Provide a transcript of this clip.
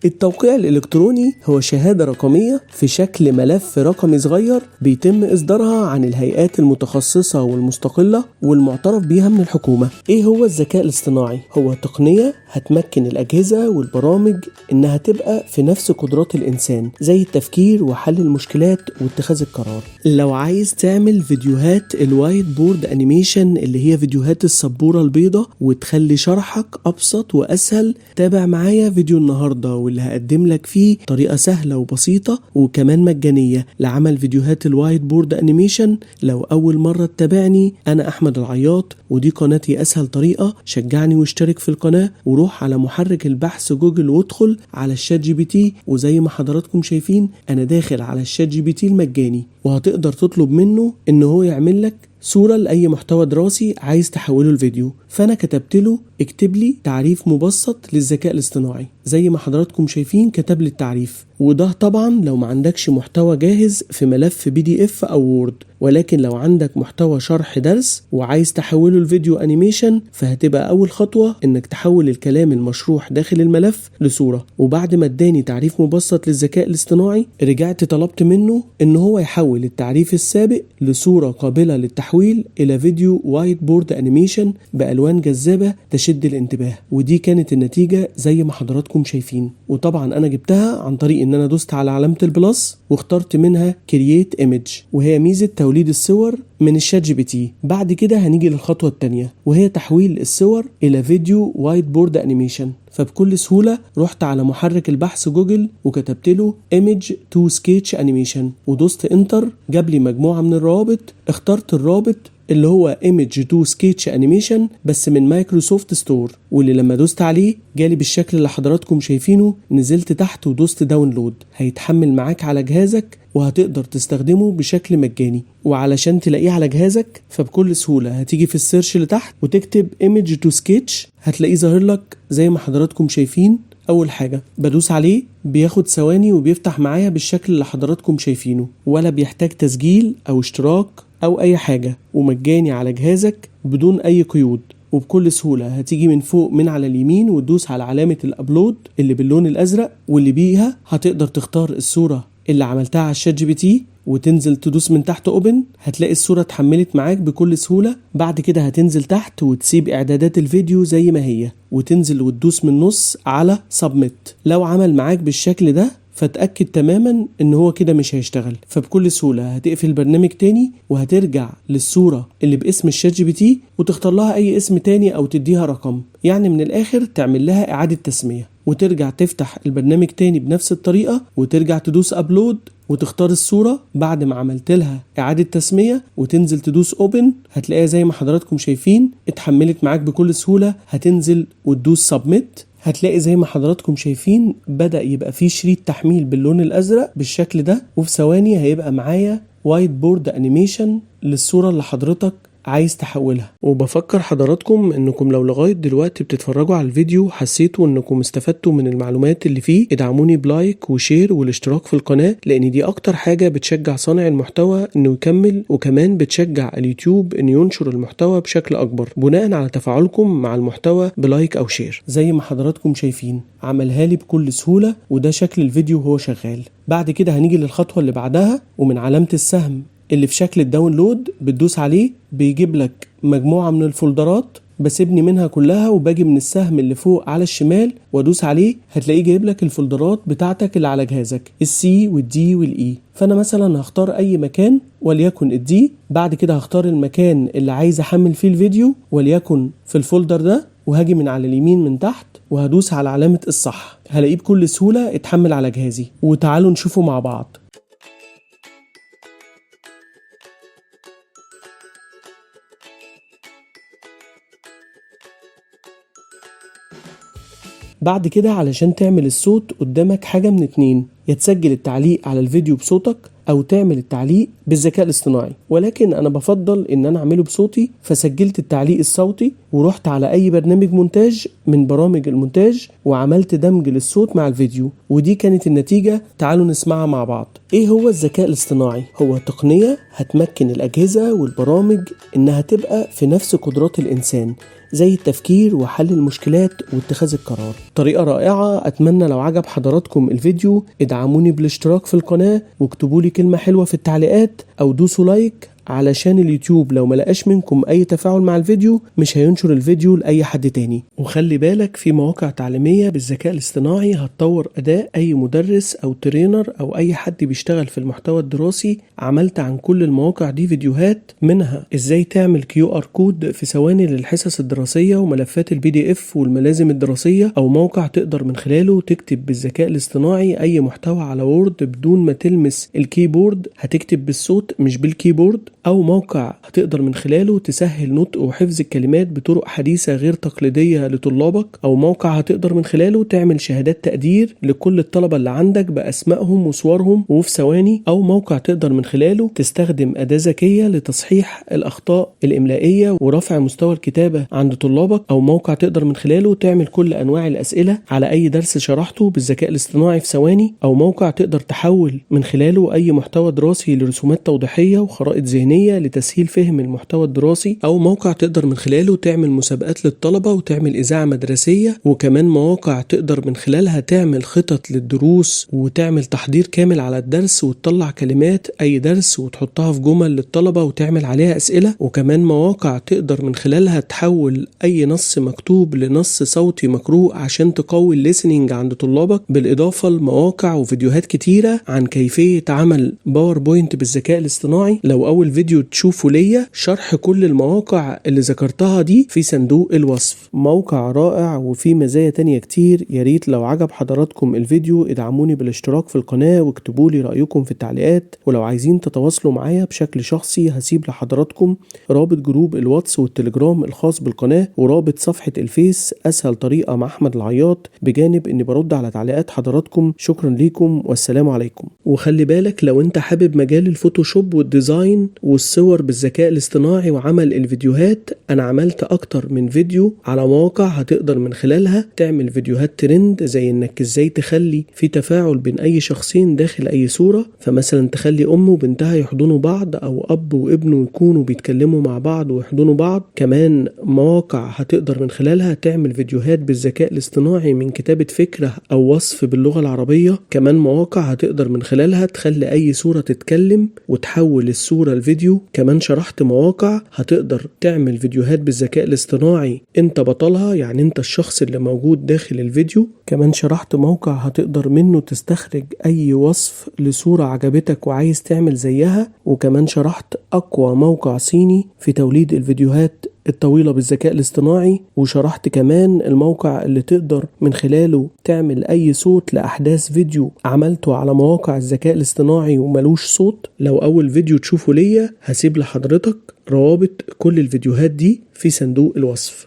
التوقيع الإلكتروني هو شهادة رقمية في شكل ملف رقمي صغير بيتم إصدارها عن الهيئات المتخصصة والمستقلة والمعترف بيها من الحكومة. إيه هو الذكاء الاصطناعي؟ هو تقنية هتمكن الأجهزة والبرامج إنها تبقى في نفس قدرات الإنسان، زي التفكير وحل المشكلات واتخاذ القرار. لو عايز تعمل فيديوهات الوايت بورد أنيميشن اللي هي فيديوهات السبورة البيضاء وتخلي شرحك أبسط وأسهل، تابع معايا فيديو النهاردة واللي هقدم لك فيه طريقة سهلة وبسيطة وكمان مجانية لعمل فيديوهات الوايت بورد أنيميشن. لو أول مرة تتابعني، أنا أحمد العياط ودي قناتي أسهل طريقة. شجعني واشترك في القناة وروح على محرك البحث جوجل وادخل على الشات جي بي تي، وزي ما حضراتكم شايفين أنا داخل على الشات جي بي تي المجاني، وهتقدر تطلب منه إن هو يعمل لك صورة لأي محتوى دراسي عايز تحوله الفيديو. فأنا كتبت له اكتب لي تعريف مبسط للذكاء الاصطناعي، زي ما حضراتكم شايفين كتب لي التعريف. وده طبعا لو ما عندكش محتوى جاهز في ملف PDF أو وورد، ولكن لو عندك محتوى شرح درس وعايز تحوله الفيديو أنيميشن، فهتبقى أول خطوة إنك تحول الكلام المشروح داخل الملف لصورة. وبعد ما اداني تعريف مبسط للذكاء الاصطناعي، رجعت طلبت منه إن هو يحول التعريف السابق لصورة قابلة للتحويل إلى فيديو وايت بورد أنيميشن بألوان جذابة تشد الانتباه. ودي كانت النتيجة زي ما حضراتكم شايفين. وطبعا أنا جبتها عن طريق إن أنا دوست على علامة البلس واخترت منها Create Image، وهي ميزة توليد الصور من الشات جي بي تي. بعد كده هنيجي للخطوة التانية، وهي تحويل الصور إلى فيديو وايت بورد أنيميشن. فبكل سهولة رحت على محرك البحث جوجل وكتبت له Image to Sketch Animation ودوست انتر. جاب لي مجموعة من الروابط، اخترت الرابط اللي هو Image to Sketch Animation بس من مايكروسوفت ستور، واللي لما دوست عليه جالي بالشكل اللي حضراتكم شايفينه. نزلت تحت ودوست داونلود، هيتحمل معاك على جهازك وهتقدر تستخدمه بشكل مجاني. وعلشان تلاقيه على جهازك فبكل سهولة هتيجي في السيرش لتحت وتكتب Image to Sketch، هتلاقيه ظاهر لك زي ما حضراتكم شايفين. أول حاجة بدوس عليه بياخد ثواني وبيفتح معايا بالشكل اللي حضراتكم شايفينه، ولا بيحتاج تسجيل أو اشتراك أو أي حاجة، ومجاني على جهازك بدون أي قيود. وبكل سهولة هتيجي من فوق من على اليمين وتدوس على علامة الأبلود اللي باللون الأزرق، واللي بيها هتقدر تختار الصورة اللي عملتها على الشات جي بي تي وتنزل تدوس من تحت اوبن، هتلاقي الصورة اتحملت معاك بكل سهولة. بعد كده هتنزل تحت وتسيب اعدادات الفيديو زي ما هي وتنزل وتدوس من النص على سبميت. لو عمل معاك بالشكل ده فتأكد تماما ان هو كده مش هيشتغل. فبكل سهولة هتقفل البرنامج تاني وهترجع للصورة اللي باسم الشات جي بي تي وتختار لها اي اسم تاني او تديها رقم، يعني من الاخر تعمل لها اعادة تسمية، وترجع تفتح البرنامج تاني بنفس الطريقة وترجع تدوس ابلود وتختار الصورة بعد ما عملت لها إعادة تسمية وتنزل تدوس اوبن. هتلاقيها زي ما حضراتكم شايفين اتحملت معاك بكل سهولة. هتنزل وتدوس سبميت، هتلاقي زي ما حضراتكم شايفين بدأ يبقى فيه شريط تحميل باللون الأزرق بالشكل ده، وفي ثواني هيبقى معايا وايت بورد أنيميشن للصورة اللي حضرتك عايز تحولها. وبفكر حضراتكم انكم لو لغاية دلوقتي بتتفرجوا على الفيديو حسيتوا انكم استفدتوا من المعلومات اللي فيه، ادعموني بلايك وشير والاشتراك في القناة، لان دي اكتر حاجة بتشجع صانع المحتوى انه يكمل، وكمان بتشجع اليوتيوب انه ينشر المحتوى بشكل اكبر بناء على تفاعلكم مع المحتوى بلايك او شير. زي ما حضراتكم شايفين عملها لي بكل سهولة، وده شكل الفيديو وهو شغال. بعد كده هنيجي للخطوة اللي بعدها، ومن علامة السهم اللي في شكل الداونلود بتدوس عليه بيجيب لك مجموعة من الفولدرات، بسيبني منها كلها وباجي من السهم اللي فوق على الشمال وادوس عليه، هتلاقيه جايب لك الفولدرات بتاعتك اللي على جهازك، السي والدي والاي. فانا مثلا هختار اي مكان وليكن الدي. بعد كده هختار المكان اللي عايز احمل فيه الفيديو وليكن في الفولدر ده، وهاجي من على اليمين من تحت وهدوس على علامة الصح، هلاقيه بكل سهولة اتحمل على جهازي. وتعالوا نشوفه مع بعض. بعد كده علشان تعمل الصوت قدامك حاجة من اتنين، يا تسجل التعليق على الفيديو بصوتك او تعمل التعليق بالذكاء الاصطناعي، ولكن انا بفضل ان انا اعمله بصوتي. فسجلت التعليق الصوتي ورحت على اي برنامج مونتاج من برامج المونتاج وعملت دمج للصوت مع الفيديو، ودي كانت النتيجة. تعالوا نسمعها مع بعض. ايه هو الذكاء الاصطناعي؟ هو تقنية هتمكن الاجهزة والبرامج انها تبقى في نفس قدرات الانسان، زي التفكير وحل المشكلات واتخاذ القرار. طريقة رائعة. أتمنى لو عجب حضراتكم الفيديو ادعموني بالاشتراك في القناة واكتبولي كلمة حلوة في التعليقات أو دوسوا لايك، علشان اليوتيوب لو ملقاش منكم اي تفاعل مع الفيديو مش هينشر الفيديو لاي حد تاني. وخلي بالك في مواقع تعليمية بالذكاء الاصطناعي هتطور اداء اي مدرس او ترينر او اي حد بيشتغل في المحتوى الدراسي. عملت عن كل المواقع دي فيديوهات، منها ازاي تعمل QR كود في ثواني للحصص الدراسية وملفات الPDF والملازم الدراسية، او موقع تقدر من خلاله تكتب بالذكاء الاصطناعي اي محتوى على وورد بدون ما تلمس الكيبورد، هتكتب بالصوت مش بالكيبورد، أو موقع هتقدر من خلاله تسهل نطق وحفظ الكلمات بطرق حديثة غير تقليدية لطلابك، أو موقع هتقدر من خلاله تعمل شهادات تقدير لكل الطلبة اللي عندك بأسمائهم وصورهم وفي ثواني، أو موقع تقدر من خلاله تستخدم أداة ذكية لتصحيح الأخطاء الإملائية ورفع مستوى الكتابة عند طلابك، أو موقع تقدر من خلاله تعمل كل أنواع الأسئلة على أي درس شرحته بالذكاء الاصطناعي في ثواني، أو موقع تقدر تحول من خلاله أي محتوى دراسي لرسومات توضيحية وخرائط ذهنية لتسهيل فهم المحتوى الدراسي، أو موقع تقدر من خلاله تعمل مسابقات للطلبة وتعمل إذاعة مدرسية، وكمان مواقع تقدر من خلالها تعمل خطط للدروس وتعمل تحضير كامل على الدرس وتطلع كلمات أي درس وتحطها في جمل للطلبة وتعمل عليها أسئلة، وكمان مواقع تقدر من خلالها تحول أي نص مكتوب لنص صوتي مقروء عشان تقوي الليسننج عند طلابك، بالإضافة لمواقع وفيديوهات كتيرة عن كيفية عمل باوربوينت بالذكاء الاصطناعي. لو أول فيديو تشوفوا ليا شرح كل المواقع اللي ذكرتها دي في صندوق الوصف. موقع رائع وفي مزايا تانية كتير. ياريت لو عجب حضراتكم الفيديو ادعموني بالاشتراك في القناة واكتبولي رأيكم في التعليقات، ولو عايزين تتواصلوا معايا بشكل شخصي هسيب لحضراتكم رابط جروب الواتس والتليجرام الخاص بالقناة ورابط صفحة الفيس أسهل طريقة مع أحمد العياط، بجانب اني برد على تعليقات حضراتكم. شكرا ليكم والسلام عليكم. وخلي بالك لو انت حابب مجال الفوتوشوب والديزاين والصور بالذكاء الاصطناعي وعمل الفيديوهات، انا عملت اكتر من فيديو على مواقع هتقدر من خلالها تعمل فيديوهات ترند، زي انك ازاي تخلي في تفاعل بين اي شخصين داخل اي صورة، فمثلا تخلي ام وبنتها يحضنوا بعض او اب وابنه يكونوا بيتكلموا مع بعض ويحضنوا بعض. كمان مواقع هتقدر من خلالها تعمل فيديوهات بالذكاء الاصطناعي من كتابة فكرة او وصف باللغة العربية. كمان مواقع هتقدر من خلالها تخلي اي صورة تتكلم وتحول الصورة الفيديو. كمان شرحت مواقع هتقدر تعمل فيديوهات بالذكاء الاصطناعي انت بطلها، يعني انت الشخص اللي موجود داخل الفيديو. كمان شرحت موقع هتقدر منه تستخرج اي وصف لصورة عجبتك وعايز تعمل زيها. وكمان شرحت اقوى موقع صيني في توليد الفيديوهات الطويلة بالذكاء الاصطناعي، وشرحت كمان الموقع اللي تقدر من خلاله تعمل اي صوت لأحداث فيديو عملته على مواقع الذكاء الاصطناعي وملوش صوت. لو اول فيديو تشوفه ليا هسيب لحضرتك روابط كل الفيديوهات دي في صندوق الوصف.